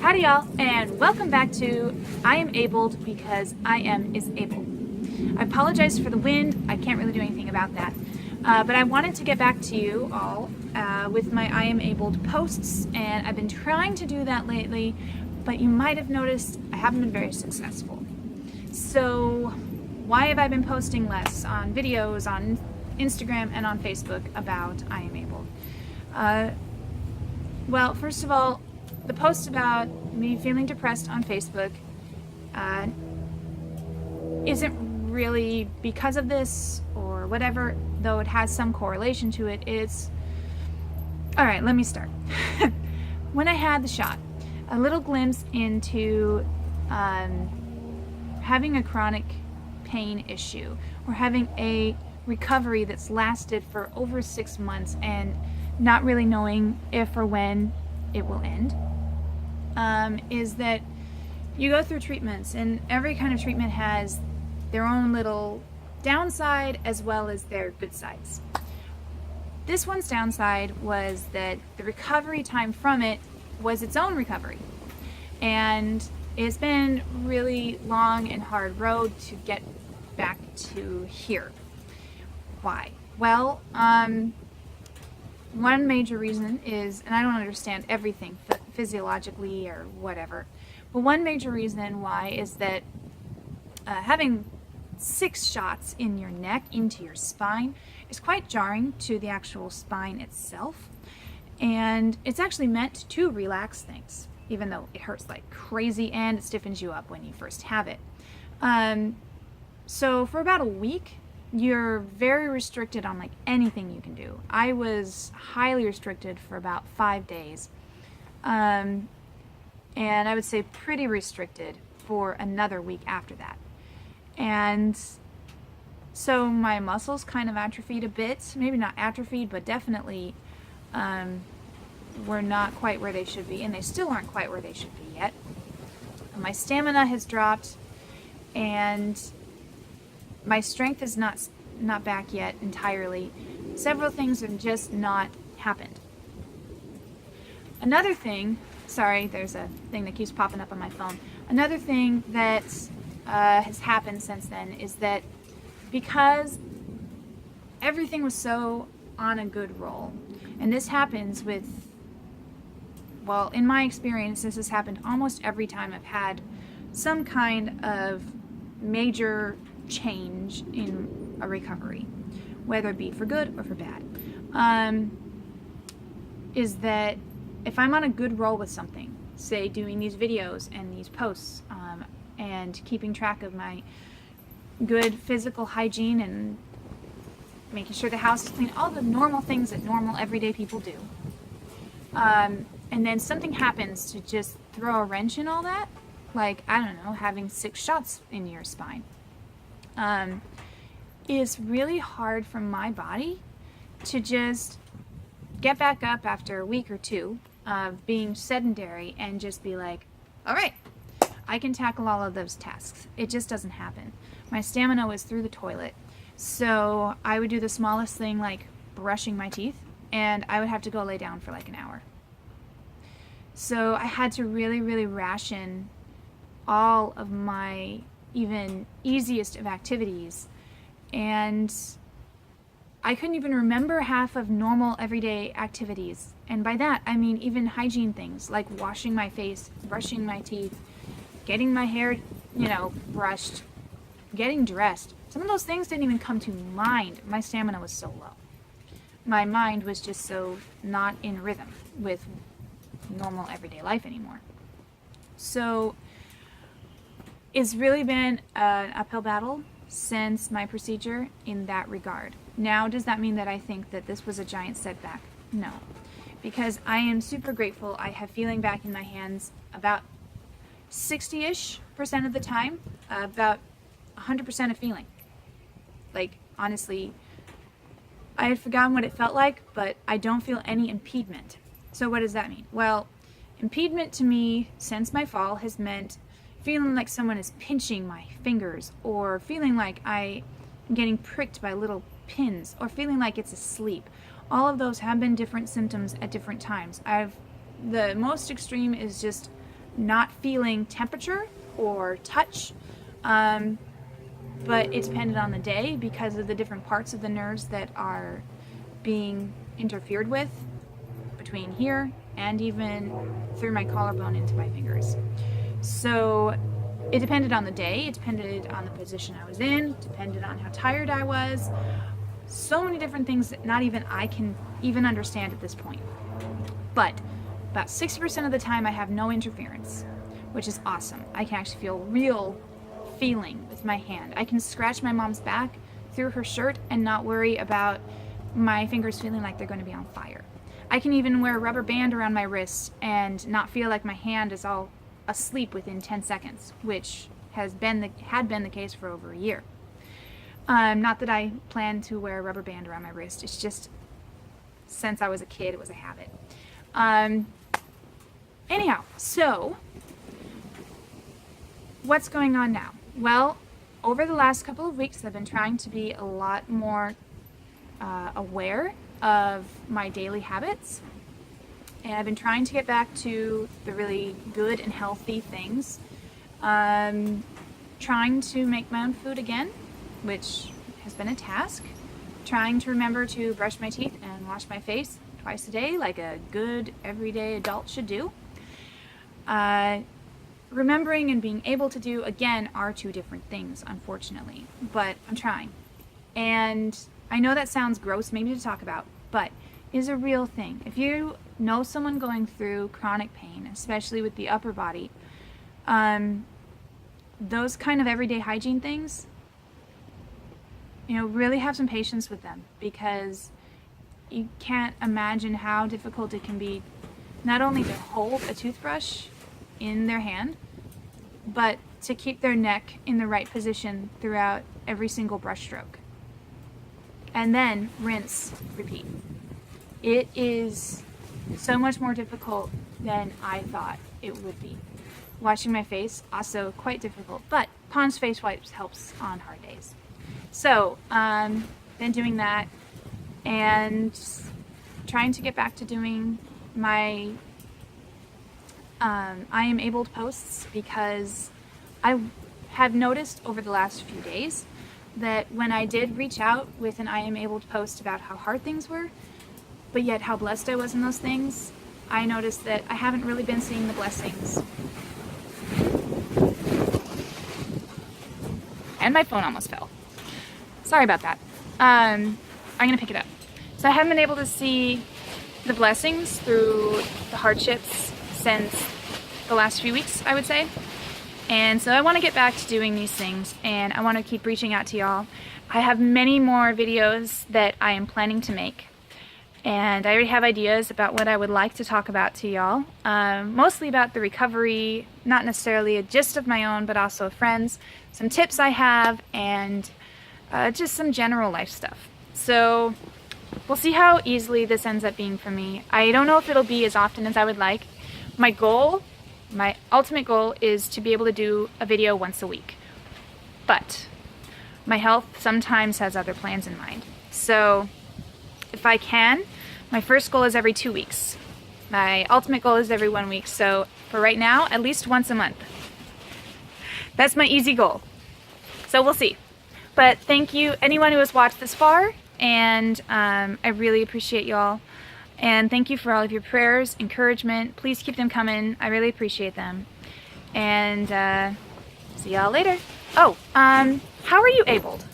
Howdy y'all, and welcome back to I Am Abled Because I Am is Able. I apologize for the wind, I can't really do anything about that. But I wanted to get back to you all with my I Am Abled posts, and I've been trying to do that lately, but you might have noticed I haven't been very successful. So why have I been posting less on videos, on Instagram, and on Facebook about I Am Abled? Well, first of all, the post about me feeling depressed on Facebook isn't really because of this or whatever, though it has some correlation to it. Alright, let me start. When I had the shot, a little glimpse into having a chronic pain issue or having a recovery that's lasted for over 6 months and not really knowing if or when it will end. Is that you go through treatments, and every kind of treatment has their own little downside as well as their good sides. This one's downside was that the recovery time from it was its own recovery, and it's been really long and hard road to get back to here. Why? Well, one major reason is, and I don't understand everything physiologically or whatever, but one major reason why is that having 6 shots in your neck into your spine is quite jarring to the actual spine itself, and it's actually meant to relax things, even though it hurts like crazy and it stiffens you up when you first have it. So for about a week, you're very restricted on like anything you can do. I was highly restricted for about 5 days. And I would say pretty restricted for another week after that. And so my muscles kind of atrophied a bit. Maybe not atrophied, but definitely were not quite where they should be. And they still aren't quite where they should be yet. My stamina has dropped, and my strength is not back yet entirely. Several things have just not happened. Another thing, sorry, there's a thing that keeps popping up on my phone. Another thing that has happened since then is that because everything was so on a good roll, and this happens with, well, in my experience, this has happened almost every time I've had some kind of major change in a recovery, whether it be for good or for bad, is that if I'm on a good roll with something, say doing these videos and these posts, and keeping track of my good physical hygiene and making sure the house is clean, all the normal things that normal everyday people do, and then something happens to just throw a wrench in all that, like, I don't know, having 6 shots in your spine, is really hard for my body to just get back up after a week or two of being sedentary and just be like, all right, I can tackle all of those tasks. It just doesn't happen. My stamina was through the toilet. So I would do the smallest thing, like brushing my teeth, and I would have to go lay down for like an hour. So I had to really, really ration all of my even easiest of activities, and I couldn't even remember half of normal everyday activities. And by that, I mean even hygiene things like washing my face, brushing my teeth, getting my hair, brushed, getting dressed. Some of those things didn't even come to mind. My stamina was so low. My mind was just so not in rhythm with normal everyday life anymore. So it's really been an uphill battle since my procedure in that regard. Now, does that mean that I think that this was a giant setback? No, because I am super grateful. I have feeling back in my hands about 60-ish% of the time, about 100% of feeling. Like, honestly, I had forgotten what it felt like, but I don't feel any impediment. So what does that mean? Well, impediment to me since my fall has meant feeling like someone is pinching my fingers, or feeling like I am getting pricked by little pins, or feeling like it's asleep. All of those have been different symptoms at different times. The most extreme is just not feeling temperature or touch, but it depended on the day because of the different parts of the nerves that are being interfered with between here and even through my collarbone into my fingers. So it depended on the day, it depended on the position I was in, depended on how tired I was. So many different things that not even I can even understand at this point. But about 60% of the time I have no interference, which is awesome. I can actually feel real feeling with my hand. I can scratch my mom's back through her shirt and not worry about my fingers feeling like they're going to be on fire. I can even wear a rubber band around my wrist and not feel like my hand is all asleep within 10 seconds, which had been the case for over a year. Not that I plan to wear a rubber band around my wrist. It's just since I was a kid, it was a habit. Anyhow, so what's going on now? Well, over the last couple of weeks, I've been trying to be a lot more aware of my daily habits, and I've been trying to get back to the really good and healthy things. Trying to make my own food again, which has been a task. Trying to remember to brush my teeth and wash my face twice a day like a good everyday adult should do. Remembering and being able to do, again, are two different things, unfortunately, but I'm trying. And I know that sounds gross maybe to talk about, but it is a real thing. If you know someone going through chronic pain, especially with the upper body, those kind of everyday hygiene things, really have some patience with them, because you can't imagine how difficult it can be not only to hold a toothbrush in their hand, but to keep their neck in the right position throughout every single brush stroke. And then rinse, repeat. It is so much more difficult than I thought it would be. Washing my face, also quite difficult, but Pond's face wipes helps on hard days. So, been doing that and trying to get back to doing my I am abled posts, because I have noticed over the last few days that when I did reach out with an I am abled post about how hard things were, but yet how blessed I was in those things, I noticed that I haven't really been seeing the blessings. And my phone almost fell. Sorry about that. I'm gonna pick it up. So I haven't been able to see the blessings through the hardships since the last few weeks, I would say. And so I want to get back to doing these things, and I want to keep reaching out to y'all. I have many more videos that I am planning to make, and I already have ideas about what I would like to talk about to y'all. Mostly about the recovery, not necessarily a gist of my own, but also of friends, some tips I have, and just some general life stuff. So we'll see how easily this ends up being for me. I don't know if it'll be as often as I would like. My ultimate goal is to be able to do a video once a week. But my health sometimes has other plans in mind. So if I can, my first goal is every 2 weeks. My ultimate goal is every 1 week. So for right now, at least once a month. That's my easy goal. So we'll see. But thank you, anyone who has watched this far, and I really appreciate y'all. And thank you for all of your prayers, encouragement. Please keep them coming. I really appreciate them. And see y'all later. Oh, how are you abled?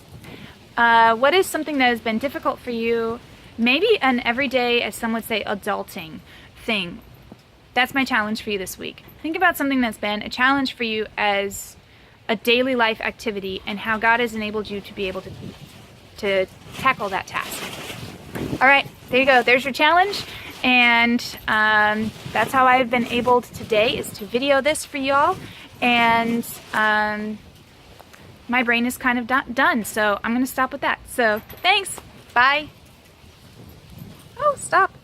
What is something that has been difficult for you? Maybe an everyday, as some would say, adulting thing. That's my challenge for you this week. Think about something that's been a challenge for you as a daily life activity, and how God has enabled you to be able to tackle that task. All right, there you go. There's your challenge. And that's how I've been able today, is to video this for y'all. And my brain is kind of done, so I'm going to stop with that. So thanks. Bye. Oh, stop.